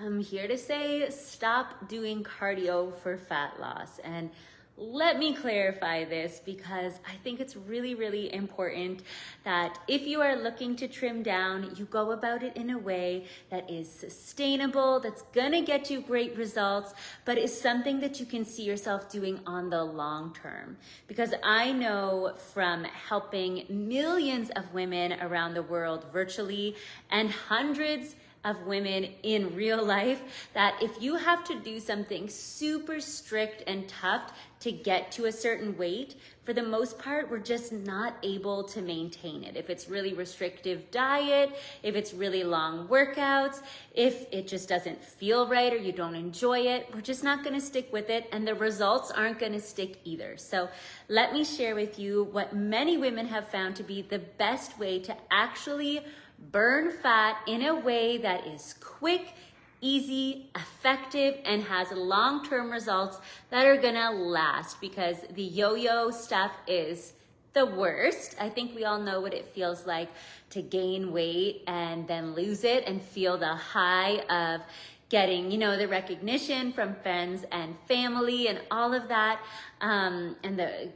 I'm here to say stop doing cardio for fat loss. And let me clarify this because I think it's really, really important that if you are looking to trim down, you go about it in a way that is sustainable, that's gonna get you great results, but is something that you can see yourself doing on the long term. Because I know from helping millions of women around the world virtually and hundreds of women in real life that if you have to do something super strict and tough to get to a certain weight, for the most part, we're just not able to maintain it. If it's really restrictive diet, if it's really long workouts, if it just doesn't feel right or you don't enjoy it, we're just not gonna stick with it and the results aren't gonna stick either. So let me share with you what many women have found to be the best way to actually burn fat in a way that is quick, easy, effective, and has long-term results that are gonna last, because the yo-yo stuff is the worst. I think we all know what it feels like to gain weight and then lose it and feel the high of getting, the recognition from friends and family and all of that, and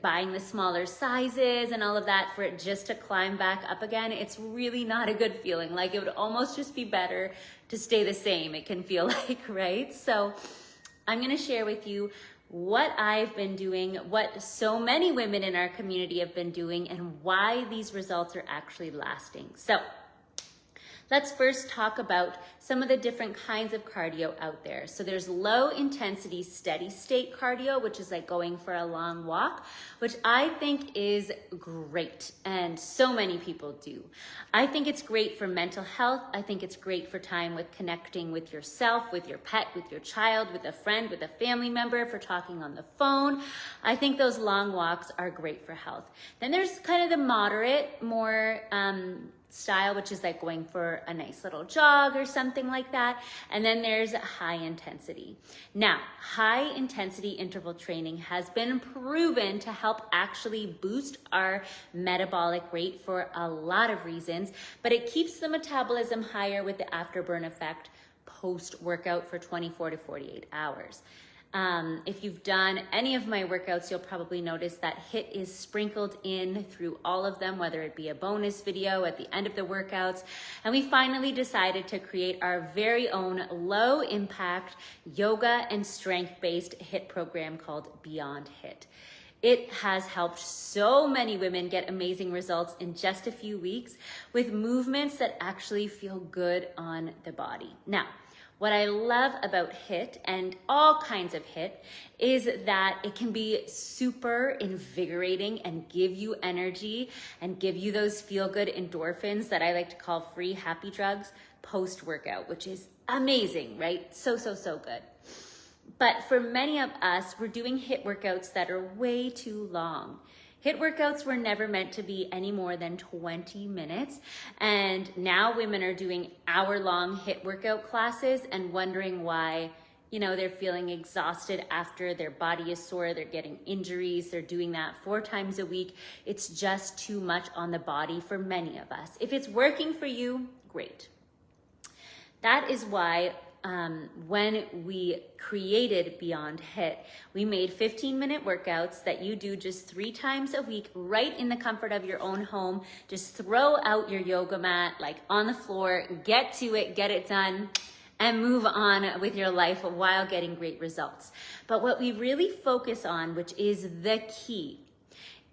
buying the smaller sizes and all of that for it just to climb back up again. It's really not a good feeling. Like, it would almost just be better to stay the same, it can feel like, right? So I'm gonna share with you what I've been doing, what so many women in our community have been doing, and why these results are actually lasting. So let's first talk about some of the different kinds of cardio out there. So there's low intensity, steady state cardio, which is like going for a long walk, which I think is great. And so many people do. I think it's great for mental health. I think it's great for time with connecting with yourself, with your pet, with your child, with a friend, with a family member, for talking on the phone. I think those long walks are great for health. Then there's kind of the moderate, more, style, which is like going for a nice little jog or something like that. And then there's high intensity. Now, high intensity interval training has been proven to help actually boost our metabolic rate for a lot of reasons, but it keeps the metabolism higher with the afterburn effect post-workout for 24 to 48 hours. If you've done any of my workouts, you'll probably notice that HIIT is sprinkled in through all of them, whether it be a bonus video at the end of the workouts. And we finally decided to create our very own low impact yoga and strength-based HIIT program called Beyond HIIT. It has helped so many women get amazing results in just a few weeks with movements that actually feel good on the body. Now, what I love about HIIT and all kinds of HIIT is that it can be super invigorating and give you energy and give you those feel-good endorphins that I like to call free happy drugs post-workout, which is amazing, right? So good. But for many of us, we're doing HIIT workouts that are way too long. HIIT workouts were never meant to be any more than 20 minutes. And now women are doing hour-long HIIT workout classes and wondering why, they're feeling exhausted after, their body is sore, they're getting injuries, they're doing that 4 times a week. It's just too much on the body for many of us. If it's working for you, great. That is why when we created Beyond HIIT, we made 15-minute workouts that you do just 3 times a week, right in the comfort of your own home. Just throw out your yoga mat, like on the floor, get to it, get it done, and move on with your life while getting great results. But what we really focus on, which is the key,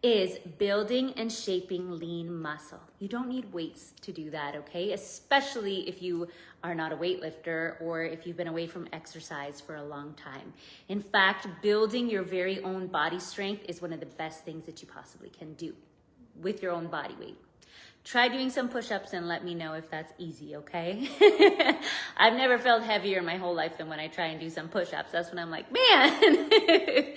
is building and shaping lean muscle. You don't need weights to do that, okay? Especially if you are not a weightlifter or if you've been away from exercise for a long time. In fact, building your very own body strength is one of the best things that you possibly can do with your own body weight. Try doing some push-ups and let me know if that's easy, okay? I've never felt heavier in my whole life than when I try and do some push-ups. That's when I'm like, man.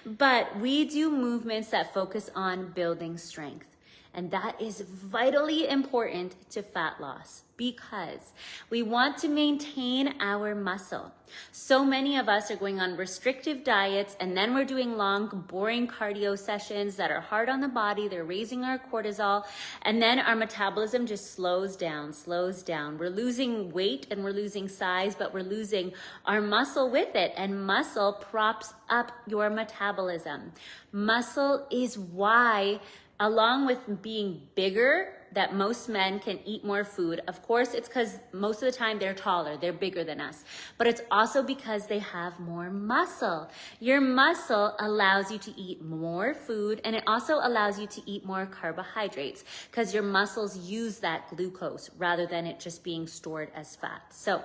But we do movements that focus on building strength. And that is vitally important to fat loss because we want to maintain our muscle. So many of us are going on restrictive diets and then we're doing long, boring cardio sessions that are hard on the body. They're raising our cortisol and then our metabolism just slows down. We're losing weight and we're losing size, but we're losing our muscle with it, and muscle props up your metabolism. Muscle is why, along with being bigger, that most men can eat more food. Of course, it's because most of the time they're taller, they're bigger than us, but it's also because they have more muscle. Your muscle allows you to eat more food, and it also allows you to eat more carbohydrates because your muscles use that glucose rather than it just being stored as fat. So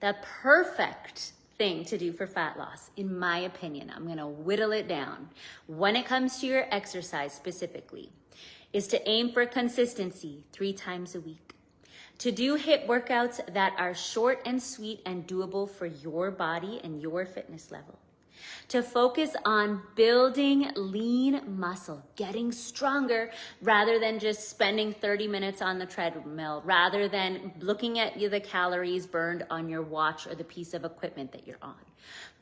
the perfect thing to do for fat loss, in my opinion, I'm gonna whittle it down, when it comes to your exercise specifically, is to aim for consistency 3 times a week. To do HIIT workouts that are short and sweet and doable for your body and your fitness level. To focus on building lean muscle, getting stronger rather than just spending 30 minutes on the treadmill, rather than looking at the calories burned on your watch or the piece of equipment that you're on.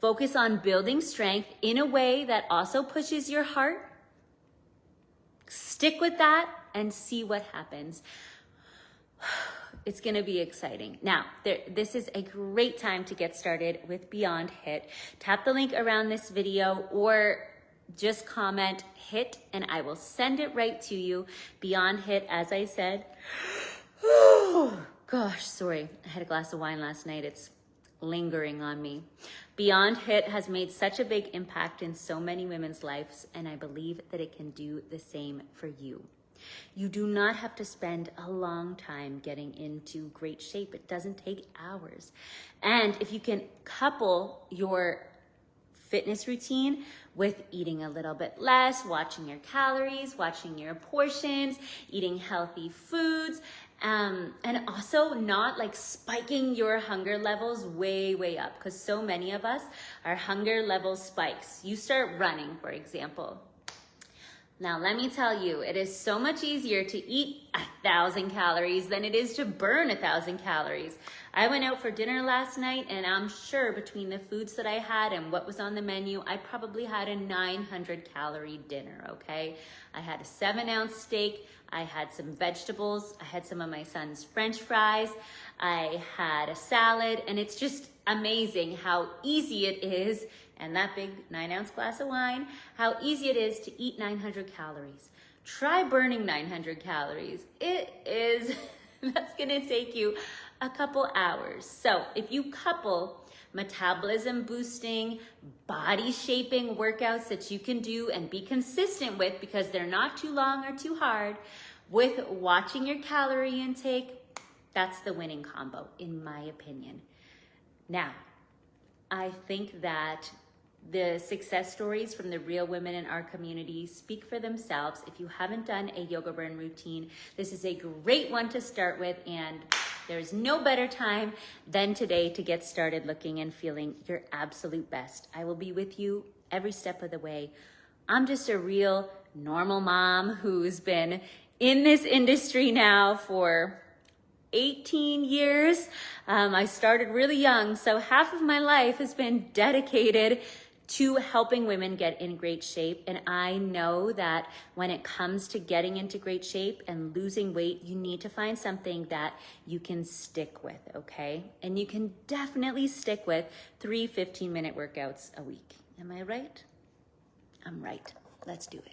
Focus on building strength in a way that also pushes your heart. Stick with that and see what happens. It's going to be exciting. Now, this is a great time to get started with Beyond HIIT. Tap the link around this video or just comment HIIT and I will send it right to you. Beyond HIIT, as I said. Oh, gosh, sorry. I had a glass of wine last night. It's lingering on me. Beyond HIIT has made such a big impact in so many women's lives, and I believe that it can do the same for you. You do not have to spend a long time getting into great shape. It doesn't take hours. And if you can couple your fitness routine with eating a little bit less, watching your calories, watching your portions, eating healthy foods, and also not like spiking your hunger levels way up, because so many of us, our hunger level spikes. You start running, for example. Now, let me tell you, it is so much easier to eat 1,000 calories than it is to burn 1,000 calories. I went out for dinner last night, and I'm sure between the foods that I had and what was on the menu, I probably had a 900-calorie dinner, okay? I had a 7-ounce steak. I had some vegetables. I had some of my son's French fries. I had a salad, and it's just amazing how easy it is, and that big 9-ounce glass of wine, how easy it is to eat 900 calories. Try burning 900 calories. It is, that's gonna take you a couple hours. So if you couple metabolism boosting, body shaping workouts that you can do and be consistent with because they're not too long or too hard, with watching your calorie intake, that's the winning combo, in my opinion. Now, I think that the success stories from the real women in our community speak for themselves. If you haven't done a yoga burn routine, this is a great one to start with, and there's no better time than today to get started looking and feeling your absolute best. I will be with you every step of the way. I'm just a real normal mom who's been in this industry now for 18 years. I started really young, so half of my life has been dedicated to helping women get in great shape. And I know that when it comes to getting into great shape and losing weight, you need to find something that you can stick with, okay? And you can definitely stick with 3 15-minute workouts a week. Am I right? I'm right. Let's do it.